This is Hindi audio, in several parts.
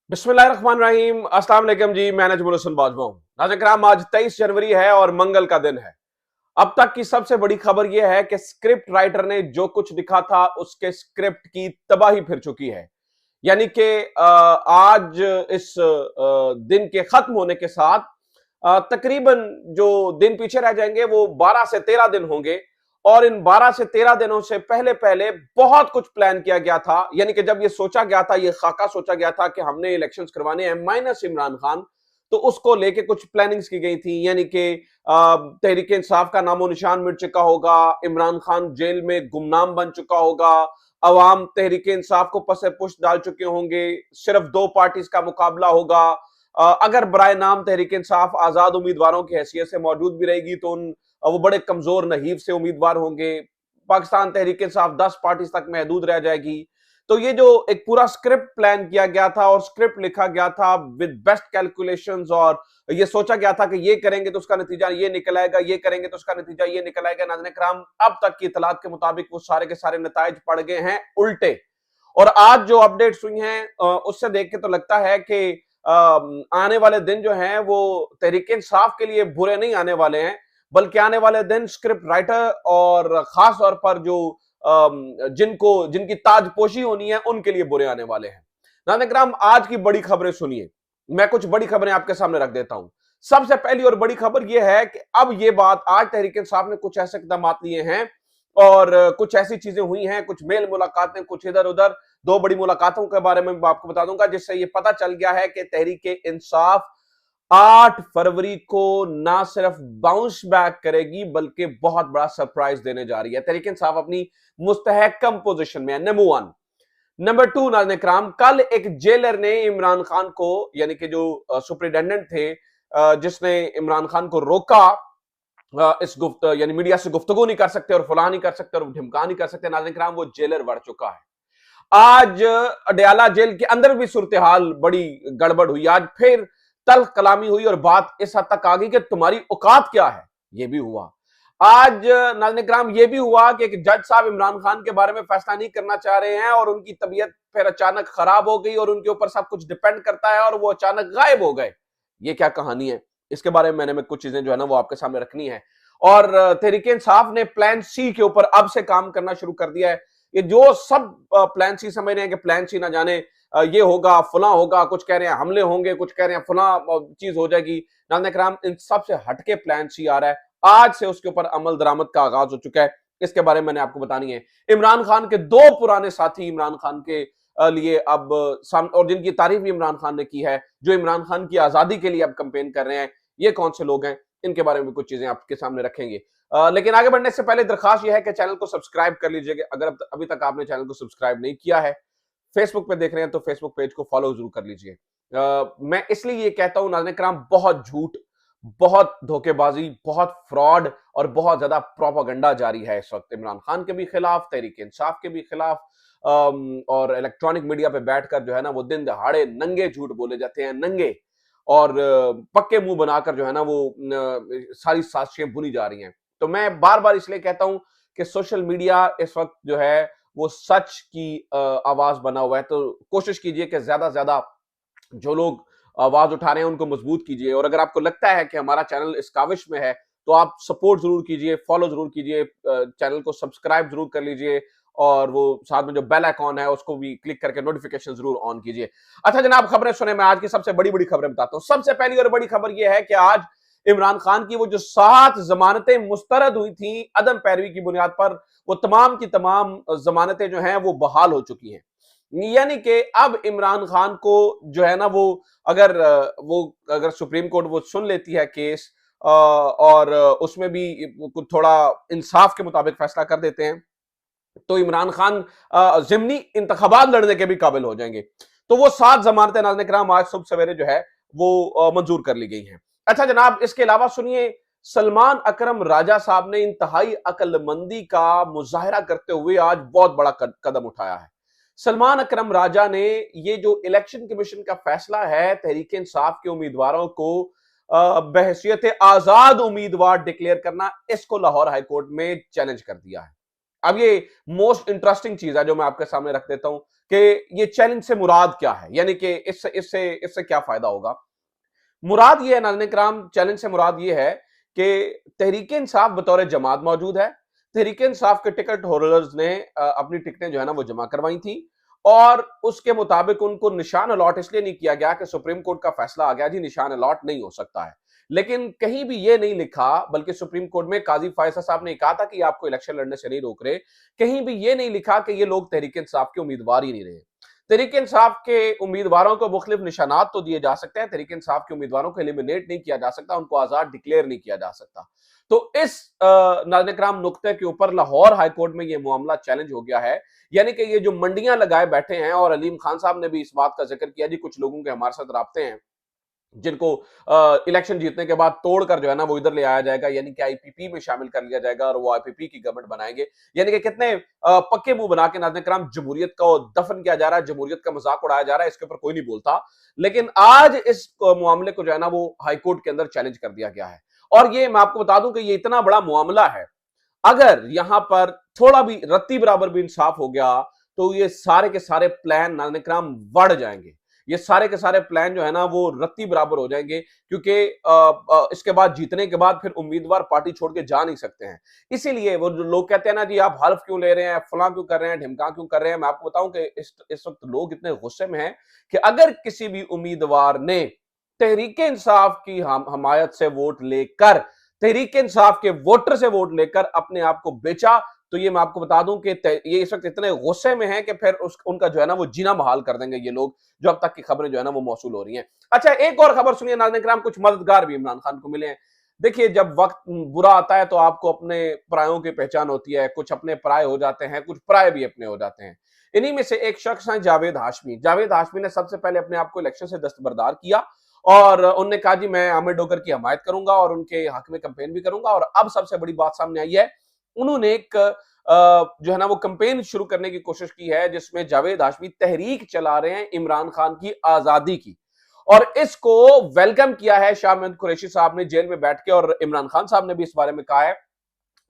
बिस्मिल्लाहिर्रहमानिर्रहीम। अस्सलाम वालेकुम जी, मैं नजमुल हसन बाजवा हूं। नाज़रीन किराम, आज 23 जनवरी है और मंगल का दिन है। अब तक की सबसे बड़ी खबर यह है कि स्क्रिप्ट राइटर ने जो कुछ लिखा था उसके स्क्रिप्ट की तबाही फिर चुकी है। यानी कि आज इस दिन के खत्म होने के साथ तकरीबन जो दिन पीछे रह जाएंगे वो 12 से 13 दिन होंगे। और इन 12 से 13 दिनों से पहले पहले बहुत कुछ प्लान किया गया था। यानी कि जब ये सोचा गया था, ये खाका सोचा गया था कि हमने इलेक्शंस करवाने हैं माइनस इमरान खान, तो उसको लेके कुछ प्लानिंग्स की गई थी। यानी कि तहरीक इंसाफ का नामो निशान मिट चुका होगा, इमरान खान जेल में गुमनाम बन चुका होगा, अवाम तहरीक इंसाफ को पसे पुश डाल चुके होंगे, सिर्फ दो पार्टीज का मुकाबला होगा। अगर बराए नाम तहरीक इंसाफ आजाद उम्मीदवारों की हैसियत से मौजूद भी रहेगी तो वो बड़े कमजोर नहीव से उम्मीदवार होंगे। पाकिस्तान तहरीक इंसाफ 10 पार्टी तक महदूद रह जाएगी। तो ये जो एक पूरा स्क्रिप्ट प्लान किया गया था और स्क्रिप्ट लिखा गया था विद बेस्ट कैलकुलेशंस, और ये सोचा गया था कि ये करेंगे तो उसका नतीजा ये निकल आएगा, ये करेंगे तो उसका नतीजा ये निकल आएगा। नाज़रीन किराम, अब तक की इतलात के मुताबिक वो सारे के सारे नताइज पड़ गए हैं उल्टे। और आज जो अपडेट्स हुई हैं उससे देख के तो लगता है कि आने वाले दिन जो हैं वो तहरीक इंसाफ के लिए बुरे नहीं आने वाले हैं, बल्कि आने वाले दिन स्क्रिप्ट राइटर और खास तौर पर जो जिनकी ताजपोशी होनी है उनके लिए बुरे आने वाले हैं। नाज़रीन किराम, आज की बड़ी खबरें सुनिए। मैं कुछ बड़ी खबरें आपके सामने रख देता हूं। सबसे पहली और बड़ी खबर यह है कि अब यह बात आज तहरीक इंसाफ ने कुछ ऐसे इकदाम लिए हैं और कुछ ऐसी चीजें हुई हैं, कुछ मेल मुलाकातें, कुछ इधर उधर। दो बड़ी मुलाकातों के बारे में मैं आपको बता दूंगा जिससे यह पता चल गया है कि तहरीक इंसाफ 8 फरवरी को ना सिर्फ बाउंस बैक करेगी बल्कि बहुत बड़ा सरप्राइज देने जा रही है। तहरीक इंसाफ अपनी मुस्तहकम पोजीशन में है, नंबर 1। नंबर 2, नाज़रीन इकराम, कल एक जेलर ने इमरान खान को, यानी कि जो सुपरिटेंडेंट थे जिसने इमरान खान को रोका यानी मीडिया से गुफ्तगू नहीं कर सकते और फलाह नहीं कर सकते और ढिमका नहीं कर सकते, नाज़रीन किराम, वो जेलर बढ़ चुका है। आज अडयाला जेल के अंदर भी सूरत हाल बड़ी गड़बड़ हुई। आज फिर तल्ख कलामी हुई और बात इस हद तक आ गई कि तुम्हारी औकात क्या है, यह भी हुआ। आज नाज़रीन किराम, यह भी हुआ कि एक जज साहब इमरान खान के बारे में फैसला नहीं करना चाह रहे हैं और उनकी तबीयत फिर अचानक खराब हो गई और उनके ऊपर सब कुछ डिपेंड करता है और वो अचानक गायब हो गए। ये क्या कहानी है? इसके बारे में मैंने कुछ चीजें जो है ना वो आपके सामने रखनी है। और तहरीक इंसाफ ने प्लान सी के ऊपर अब से काम करना शुरू कर दिया है। ये जो सब प्लान सी समझ रहे हैं कि प्लान सी ना जाने ये होगा, फला होगा, कुछ कह रहे हैं हमले होंगे, कुछ कह रहे हैं फला चीज हो जाएगी। नाज़रीन किराम, इन सबसे हटके प्लान सी आ रहा है। आज से उसके ऊपर अमल दरामद का आगाज हो चुका है। इसके बारे में मैंने आपको बतानी है। इमरान खान के दो पुराने साथी इमरान खान के लिए अब और जिनकी तारीफ भी इमरान खान ने की है, जो इमरान खान की आजादी के लिए अब कंपेन कर रहे हैं, ये कौन से लोग हैं, इनके बारे में कुछ चीजें आपके सामने रखेंगे। लेकिन आगे बढ़ने से पहले दरखास्त यह है कि चैनल को सब्सक्राइब कर लीजिएगा अगर अभी तक आपने चैनल को सब्सक्राइब नहीं किया है। फेसबुक पे देख रहे हैं तो फेसबुक पेज को फॉलो जरूर कर लीजिए। मैं इसलिए ये कहता हूं नाज़रीन किराम, बहुत झूठ, बहुत धोखेबाजी, बहुत फ्रॉड और बहुत ज्यादा प्रोपागंडा जारी है इस वक्त इमरान खान के भी खिलाफ, तहरीक इंसाफ के भी खिलाफ। और इलेक्ट्रॉनिक मीडिया पे बैठकर जो है ना वो दिन दहाड़े नंगे झूठ बोले जाते हैं, नंगे, और पक्के मुंह बनाकर जो है ना वो सारी साजिशें बुनी जा रही हैं। तो मैं बार बार इसलिए कहता हूं कि सोशल मीडिया इस वक्त जो है वो सच की आवाज बना हुआ है। तो कोशिश कीजिए कि ज्यादा से ज्यादा जो लोग आवाज उठा रहे हैं उनको मजबूत कीजिए। और अगर आपको लगता है कि हमारा चैनल इस काविश में है तो आप सपोर्ट जरूर कीजिए, फॉलो जरूर कीजिए, चैनल को सब्सक्राइब जरूर कर लीजिए और वो साथ में जो बेल आइकॉन है उसको भी क्लिक करके नोटिफिकेशन जरूर ऑन कीजिए। अच्छा जनाब, खबरें सुने। मैं आज की सबसे बड़ी बड़ी खबरें बताता हूं। सबसे पहली और बड़ी खबर यह है कि आज इमरान खान की वो जो 7 जमानतें मुस्तरद हुई थी अदम पैरवी की बुनियाद पर, वो तमाम की तमाम जमानतें जो हैं वो बहाल हो चुकी हैं। यानी कि अब इमरान खान को जो है ना वो अगर सुप्रीम कोर्ट वो सुन लेती है केस और उसमें भी कुछ थोड़ा इंसाफ के मुताबिक फैसला कर देते हैं तो इमरान खान जिमनी इंतखाबात लड़ने के भी काबिल हो जाएंगे। तो वो 7 जमानतें नाज़रीन किराम आज सुबह सवेरे जो है वो मंजूर कर ली गई हैं। अच्छा जनाब, इसके अलावा सुनिए, सलमान अकरम राजा साहब ने इंतहाई अक्लमंदी का मुजाहरा करते हुए आज बहुत बड़ा कदम उठाया है। सलमान अकरम राजा ने ये जो इलेक्शन कमीशन का फैसला है तहरीक इंसाफ के उम्मीदवारों को बहैसियत आजाद उम्मीदवार डिक्लेयर करना, इसको लाहौर हाईकोर्ट में चैलेंज कर दिया है। अब ये मोस्ट इंटरेस्टिंग चीज है जो मैं आपके सामने रख देता हूं कि ये चैलेंज से मुराद क्या है, यानी कि इससे इससे इससे क्या फायदा होगा। मुराद ये है नाज़रीन किराम, चैलेंज से मुराद ये है कि तहरीके इंसाफ बतौर जमात मौजूद है। तहरीके इंसाफ के टिकट होल्डर्स ने अपनी टिकटें जो है ना वो जमा करवाई थी और उसके मुताबिक उनको निशान अलॉट इसलिए नहीं किया गया कि सुप्रीम कोर्ट का फैसला आ गया जी निशान अलॉट नहीं हो सकता है। लेकिन कहीं भी ये नहीं लिखा, बल्कि सुप्रीम कोर्ट में काजी फैसल साहब ने कहा था कि आपको इलेक्शन लड़ने से नहीं रोक रहे। कहीं भी ये नहीं लिखा कि ये लोग तहरीके इंसाफ के उम्मीदवार ही नहीं रहे। तहरीक इंसाफ के उम्मीदवारों को मुख्तलिफ निशानात तो दिए जा सकते हैं, तहरीक इंसाफ के उम्मीदवारों को एलिमिनेट नहीं किया जा सकता, उनको आजाद डिक्लेयर नहीं किया जा सकता। तो इस नाज़रीन किराम नुक्ते के ऊपर लाहौर हाईकोर्ट में यह मामला चैलेंज हो गया है। यानी कि ये जो मंडियां लगाए बैठे हैं, और अलीम खान साहब ने भी इस बात का जिक्र किया जी कुछ लोगों के हमारे साथ राब्ते हैं जिनको इलेक्शन जीतने के बाद तोड़कर जो है ना वो इधर ले आया जाएगा, यानी कि आईपीपी में शामिल कर लिया जाएगा और वो आईपीपी की गवर्नमेंट बनाएंगे। यानी कि कितने पक्के मुंह बना के नाज़रीन किराम जमहूरियत को दफन किया जा रहा है, जमहूरियत का मजाक उड़ाया जा रहा है, इसके ऊपर कोई नहीं बोलता। लेकिन आज इस मामले को जो है ना वो हाईकोर्ट के अंदर चैलेंज कर दिया गया है। और ये मैं आपको बता दूं कि ये इतना बड़ा मामला है, अगर यहां पर थोड़ा भी रत्ती बराबर भी इंसाफ हो गया तो ये सारे के सारे प्लान नाज़रीन किराम बढ़ जाएंगे। ये सारे के सारे प्लान जो है ना वो रत्ती बराबर हो जाएंगे, क्योंकि इसके बाद जीतने के बाद फिर उम्मीदवार पार्टी छोड़ के जा नहीं सकते हैं। इसीलिए वो जो लोग कहते हैं ना जी आप हल्फ क्यों ले रहे हैं, फलां क्यों कर रहे हैं, ढिमका क्यों कर रहे हैं, मैं आपको बताऊं कि इस वक्त लोग इतने गुस्से में हैं कि अगर किसी भी उम्मीदवार ने तहरीके इंसाफ की हमायत से वोट लेकर, तहरीके इंसाफ के वोटर से वोट लेकर अपने आप को बेचा, तो ये मैं आपको बता दूं कि ये इस वक्त इतने गुस्से में हैं कि फिर उनका जो है ना वो जीना बहाल कर देंगे ये लोग, जो अब तक की खबरें जो है ना वो मौसूल हो रही हैं। अच्छा, एक और खबर सुनिए नाज़रीन किराम, कुछ मददगार भी इमरान खान को मिले हैं। देखिए, जब वक्त बुरा आता है तो आपको अपने परायों की पहचान होती है, कुछ अपने पराये हो जाते हैं, कुछ पराये भी अपने हो जाते हैं। इन्हीं में से एक शख्स है जावेद हाशमी। जावेद हाशमी ने सबसे पहले अपने आप को इलेक्शन से दस्तबरदार किया और उन्होंने कहा जी मैं आमिर डोगर की हमायत करूंगा और उनके हक में कैंपेन भी करूंगा। और अब सबसे बड़ी बात सामने आई है, उन्होंने एक जो है ना वो कैंपेन शुरू करने की कोशिश की है जिसमें जावेद हाशमी तहरीक चला रहे हैं इमरान खान की आजादी की, और इसको वेलकम किया है शाह महमूद कुरैशी साहब ने जेल में बैठ के, और इमरान खान साहब ने भी इस बारे में कहा है,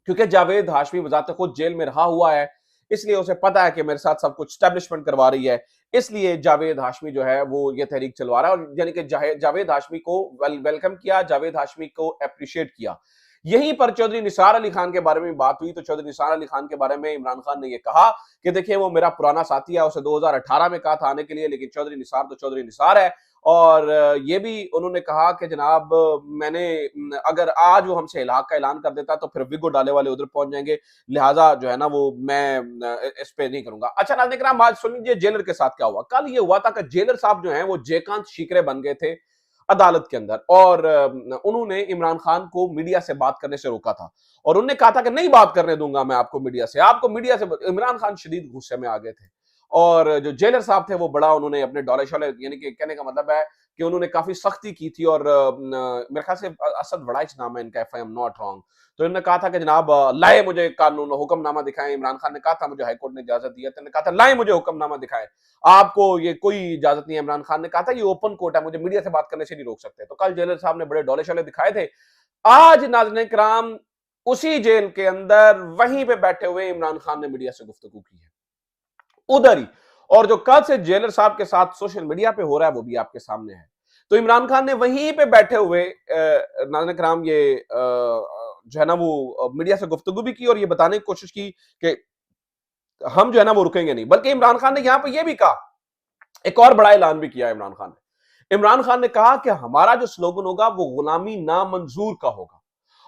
क्योंकि जावेद हाशमी वजात खुद जेल में रहा हुआ है, इसलिए उसे पता है कि मेरे साथ सब कुछ स्टैब्लिशमेंट करवा रही है, इसलिए जावेद हाशमी जो है वो ये तहरीक चलवा रहा है। और यानी कि जावेद हाशमी को वेलकम किया, जावेद हाशमी को अप्रिशिएट किया। यहीं पर चौधरी निसार अली खान के बारे में बात हुई, तो चौधरी निसार अली खान के बारे में इमरान खान ने यह कहा कि देखिए वो मेरा पुराना साथी है, उसे 2018 में कहा था आने के लिए, लेकिन चौधरी निसार तो चौधरी निसार है। और ये भी उन्होंने कहा कि जनाब मैंने अगर आज वो हमसे इलाक का ऐलान कर देता तो फिर विगो डाले वाले उधर पहुंच जाएंगे, लिहाजा जो है ना वो मैं इस पे नहीं करूंगा। अच्छा नाज़रीन किराम, आज सुन लीजिए जेलर के साथ क्या हुआ। कल ये हुआ था कि जेलर साहब जो है वो जयकांत शीकरे बन गए थे अदालत के अंदर, और उन्होंने इमरान खान को मीडिया से बात करने से रोका था और उन्होंने कहा था कि नहीं बात करने दूंगा मैं आपको मीडिया से। इमरान खान शदीद गुस्से में आ गए थे, और जो जेलर साहब थे वो बड़ा उन्होंने अपने डोले शोले, यानी कि कहने का मतलब है कि उन्होंने काफी सख्ती की थी, और मेरे ख्याल से असद वड़ाइच नाम है इनका, if I am not wrong. तो इन्होंने कहा था कि जनाब लाए मुझे कानून हुक्मनामा दिखाएं। इमरान खान ने कहा था मुझे हाईकोर्ट ने इजाजत दी है, तो कहा था लाए मुझे हुक्मनामा दिखाएं, आपको ये कोई इजाजत नहीं है। इमरान खान ने कहा था ये ओपन कोर्ट है, मुझे मीडिया से बात करने से नहीं रोक सकते। तो कल जेलर साहब ने बड़े डोले शोले दिखाए थे। आज नाज़रीन किराम उसी जेल के अंदर वहीं पे बैठे हुए इमरान खान ने मीडिया से गुफ्तगू की है, उधर ही। और जो कल से जेलर साहब के साथ सोशल मीडिया पे हो रहा है वो भी आपके सामने है। तो इमरान खान ने वहीं पे बैठे हुए नाज़रीन किराम ये जो है ना वो मीडिया से गुफ्तगू भी की और ये बताने की कोशिश की कि हम जो है ना वो रुकेंगे नहीं। बल्कि इमरान खान ने यहां पर यह भी कहा, एक और बड़ा ऐलान भी किया इमरान खान ने। इमरान खान ने कहा कि हमारा जो स्लोगन होगा वो गुलामी नामंजूर का होगा।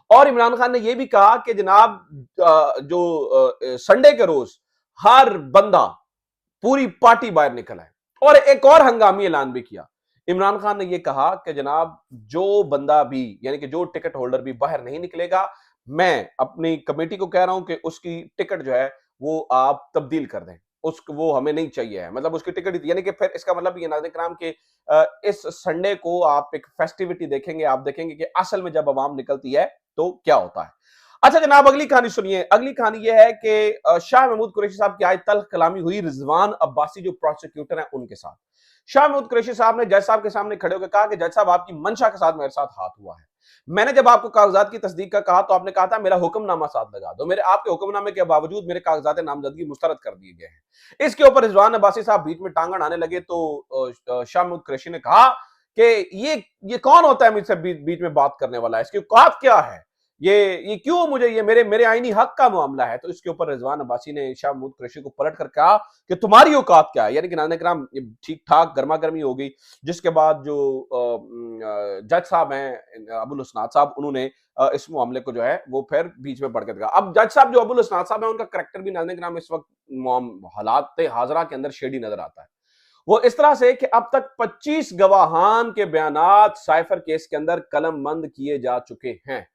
और इमरान खान ने यह भी कहा कि जनाब जो संडे के रोज हर बंदा पूरी पार्टी बाहर निकल आए। और एक और हंगामी ऐलान भी किया। इमरान खान ने यह कहा कि जनाब जो बंदा भी, यानी कि जो टिकट होल्डर भी बाहर नहीं निकलेगा, मैं अपनी कमेटी को कह रहा हूं कि उसकी टिकट जो है वो आप तब्दील कर दें, उसको वो हमें नहीं चाहिए है। मतलब उसकी टिकट, यानी कि फिर इसका मतलब ये नाज़रीन किराम के इस संडे को आप एक फेस्टिविटी देखेंगे, आप देखेंगे कि असल में जब अवाम निकलती है तो क्या होता है। अच्छा जनाब, अगली कहानी सुनिए। अगली कहानी यह है कि शाह महमूद कुरैशी साहब की आज तल्ख कलामी हुई रिजवान अब्बासी जो प्रोसिक्यूटर हैं उनके साथ। शाह महमूद कुरैशी साहब ने जज साहब के सामने खड़े होकर कहा कि जज साहब आपकी मंशा के साथ मेरे साथ हाथ हुआ है, मैंने जब आपको कागजात की तस्दीक का कहा तो आपने कहा था मेरा हुक्मनामा साथ लगा दो, मेरे आपके हुक्मनामे के बावजूद मेरे कागजात नामजदगी मुस्तरद कर दिए गए हैं। इसके ऊपर रिजवान अब्बासी साहब बीच में टांग अड़ाने लगे तो शाह महमूद कुरैशी ने कहा कि ये कौन होता है मुझसे बीच में बात करने वाला है, इसकी औकात क्या है, ये क्यों मुझे, ये मेरे मेरे आईनी हक का मामला है। तो इसके ऊपर रिजवान अब्बासी ने शाह महमूद कुरैशी को पलट कर कहा कि तुम्हारी औकात क्या है। यानी कि नाज़रीन किराम ठीक ठाक गर्मा गर्मी हो गई, जिसके बाद जो जज साहब हैं अबुल हसनात साहब, उन्होंने इस मामले को जो है वो फिर बीच में बढ़ के दिखा। अब जज साहब जो अबुल हसनात साहब हैं, उनका करैक्टर भी नाज़रीन किराम इस वक्त हालात हाजरा के अंदर शेडी नजर आता है। वो इस तरह से कि अब तक 25 गवाहान के बयानात साइफर केस के अंदर कलमबंद किए जा चुके हैं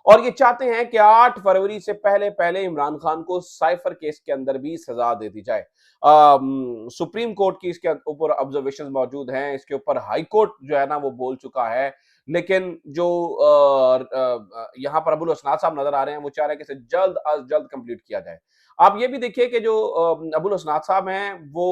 और ये चाहते हैं कि 8 फरवरी से पहले पहले इमरान खान को साइफर केस के अंदर भी सजा दे दी जाए। सुप्रीम कोर्ट की इसके ऊपर ऑब्जर्वेशन मौजूद हैं, इसके ऊपर हाई कोर्ट जो है ना वो बोल चुका है, लेकिन जो यहाँ पर अबुल हसनात साहब नजर आ रहे हैं वो चाह रहे हैं कि इसे जल्द अज जल्द कंप्लीट किया जाए। आप ये भी देखिए कि जो अबुल हसनात साहब हैं वो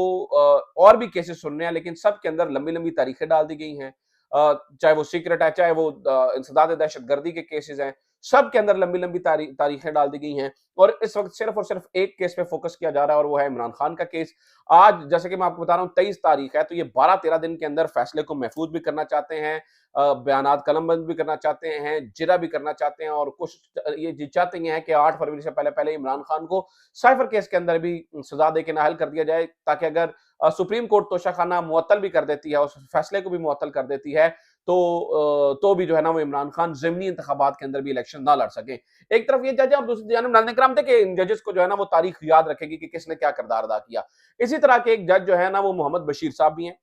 और भी केसेस सुन रहे हैं, लेकिन सब के अंदर लंबी लंबी तारीखें डाल दी गई हैं। चाहे वो सीक्रेट है, चाहे वो इंसदाद दहशतगर्दी के केसेस हैं, सब के अंदर लंबी लंबी तारीखें डाल दी गई हैं और इस वक्त सिर्फ और सिर्फ एक केस पे फोकस किया जा रहा है और वो है इमरान खान का केस। आज जैसे कि मैं आपको बता रहा हूँ 23 तारीख है, तो ये 12-13 दिन के अंदर फैसले को महफूज भी करना चाहते हैं, बयानात कलमबंद भी करना चाहते हैं, जिरा भी करना चाहते हैं और कोशिश ये चाहते हैं कि 8 फरवरी से पहले पहले इमरान खान को साइफर केस के अंदर भी सजा दे के नाअहल कर दिया जाए, ताकि अगर सुप्रीम कोर्ट तोशाखाना मुअत्तल भी कर देती है, उस फैसले को भी मुअत्तल कर देती है, तो भी जो है ना वो इमरान खान ज़िमनी इंतखाबात के अंदर भी इलेक्शन ना लड़ सके। एक तरफ ये जज है और दूसरी जानब नाज़रीन किराम देखिए इन जजेस को जो है ना वो तारीख याद रखेगी कि किसने क्या किरदार अदा किया। इसी तरह के एक जज जो है ना वो मोहम्मद बशीर साहब भी हैं।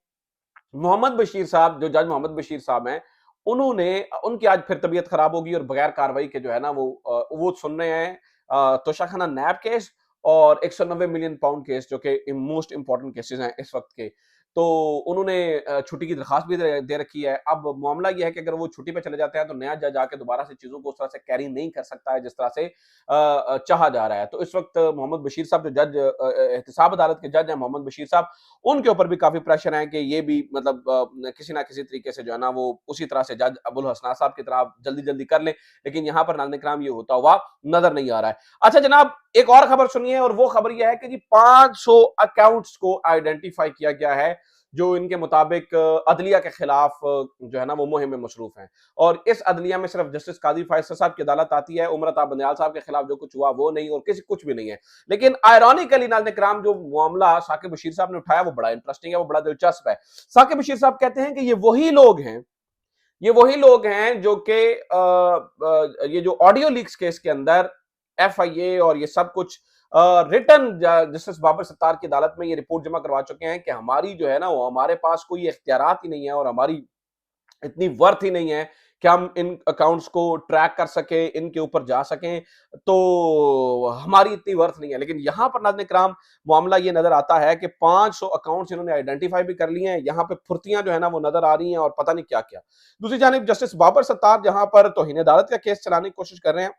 मोहम्मद बशीर साहब, जो जज मोहम्मद बशीर साहब हैं, उनकी आज फिर तबीयत खराब होगी और बगैर कार्रवाई के जो है ना वो सुन रहे हैं तोशाखाना नैब केस और 190 मिलियन पाउंड केस, जो कि मोस्ट इंपॉर्टेंट केसेस हैं इस वक्त के। तो उन्होंने छुट्टी की दरखास्त भी दे रखी है। अब मामला ये है कि अगर वो छुट्टी पे चले जाते हैं तो नया जज आके दोबारा से चीजों को उस तरह से कैरी नहीं कर सकता है जिस तरह से चाहा जा रहा है। तो इस वक्त मोहम्मद बशीर साहब जो जज एहतसाब अदालत के जज हैं, मोहम्मद बशीर साहब, उनके ऊपर भी काफी प्रेशर है कि ये भी मतलब किसी ना किसी तरीके से जो है ना वो उसी तरह से जज अबुल हसनात साहब की तरह जल्दी जल्दी कर ले, लेकिन यहाँ पर नाज़रीन किराम ये होता हुआ नजर नहीं आ रहा है। अच्छा जनाब, एक और खबर सुनिए और वो खबर यह है कि जी 500 अकाउंट्स को आइडेंटिफाई किया गया है जो इनके मुताबिक अदलिया के खिलाफ जो है ना वो मुहिम में मसरूफ हैं और इस अदलिया में सिर्फ जस्टिस काजी फैसल साहब की अदालत आती है, उमर अता बंदयाल साहब के खिलाफ जो कुछ हुआ वो नहीं और किसी कुछ भी नहीं है। लेकिन आयरॉनिकली नाज़रीन किराम जो मामला साकिब बशीर साहब ने उठाया वो बड़ा इंटरेस्टिंग है, वो बड़ा दिलचस्प है। साकिब बशीर साहब कहते हैं कि ये वही लोग हैं जो कि ये जो ऑडियो लीक्स केस के अंदर एफआईए और ये सब कुछ रिटर्न जस्टिस बाबर सत्तार की अदालत में ये रिपोर्ट जमा करवा चुके हैं कि हमारी जो है ना वो हमारे पास कोई इख्तियारात ही नहीं है और हमारी इतनी वर्थ ही नहीं है कि हम इन अकाउंट्स को ट्रैक कर सके, इनके ऊपर जा सकें, तो हमारी इतनी वर्थ नहीं है। लेकिन यहां पर नाज़रीन किराम मामला ये नजर आता है कि 500 अकाउंट्स इन्होंने आइडेंटिफाई भी कर लिए हैं, यहां पे फुर्तियां जो है ना वो नजर आ रही हैं और पता नहीं क्या क्या। दूसरी जानिब जस्टिस बाबर सत्तार जहां पर तौहीन अदालत का केस चलाने की कोशिश कर रहे हैं,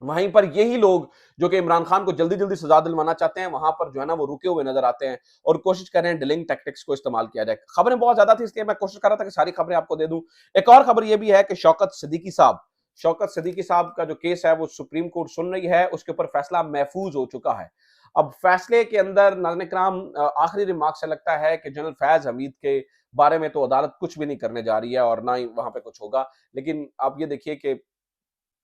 वहीं पर यही लोग जो कि इमरान खान को जल्दी जल्दी सजा दिलवाना चाहते हैं, वहां पर जो है ना वो रुके हुए नजर आते हैं और कोशिश कर रहे हैं डिलिंग टैक्टिक्स को इस्तेमाल किया जाए। खबरें बहुत ज्यादा थी इसलिए मैं कोशिश कर रहा था कि सारी खबरें आपको दे दूं। एक और खबर यह भी है कि शौकत सिद्दीकी साहब का जो केस है वो सुप्रीम कोर्ट सुन रही है, उसके ऊपर फैसला महफूज हो चुका है। अब फैसले के अंदर नाज़रीन किराम आखिरी रिमार्क से लगता है कि जनरल फैज हमीद के बारे में तो अदालत कुछ भी नहीं करने जा रही है और ना ही वहां पे कुछ होगा। लेकिन आप ये देखिए कि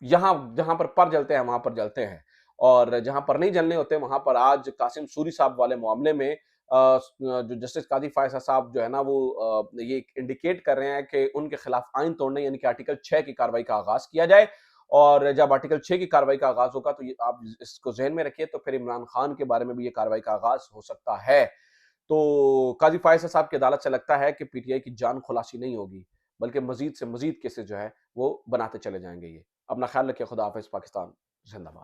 यहाँ जहां पर जलते हैं वहां पर जलते हैं और जहां पर नहीं जलने होते वहां पर आज कासिम सूरी साहब वाले मामले में जो जस्टिस काजी फायसा साहब जो है ना वो ये इंडिकेट कर रहे हैं कि उनके खिलाफ आइन तोड़ने यानी कि आर्टिकल 6 की कार्रवाई का आगाज किया जाए और जब आर्टिकल 6 की कार्रवाई का आगाज होगा तो ये आप इसको जहन में रखिए, तो फिर इमरान खान के बारे में भी ये कार्रवाई का आगाज हो सकता है। तो काजी फायसा साहब की अदालत से लगता है कि पीटीआई की जान खुलासी नहीं होगी, बल्कि मजीद से मजीद केसेस जो है वो बनाते चले जाएंगे। ये अपना ख्याल रखिए। खुदा हाफिज। पाकिस्तान जिंदाबाद।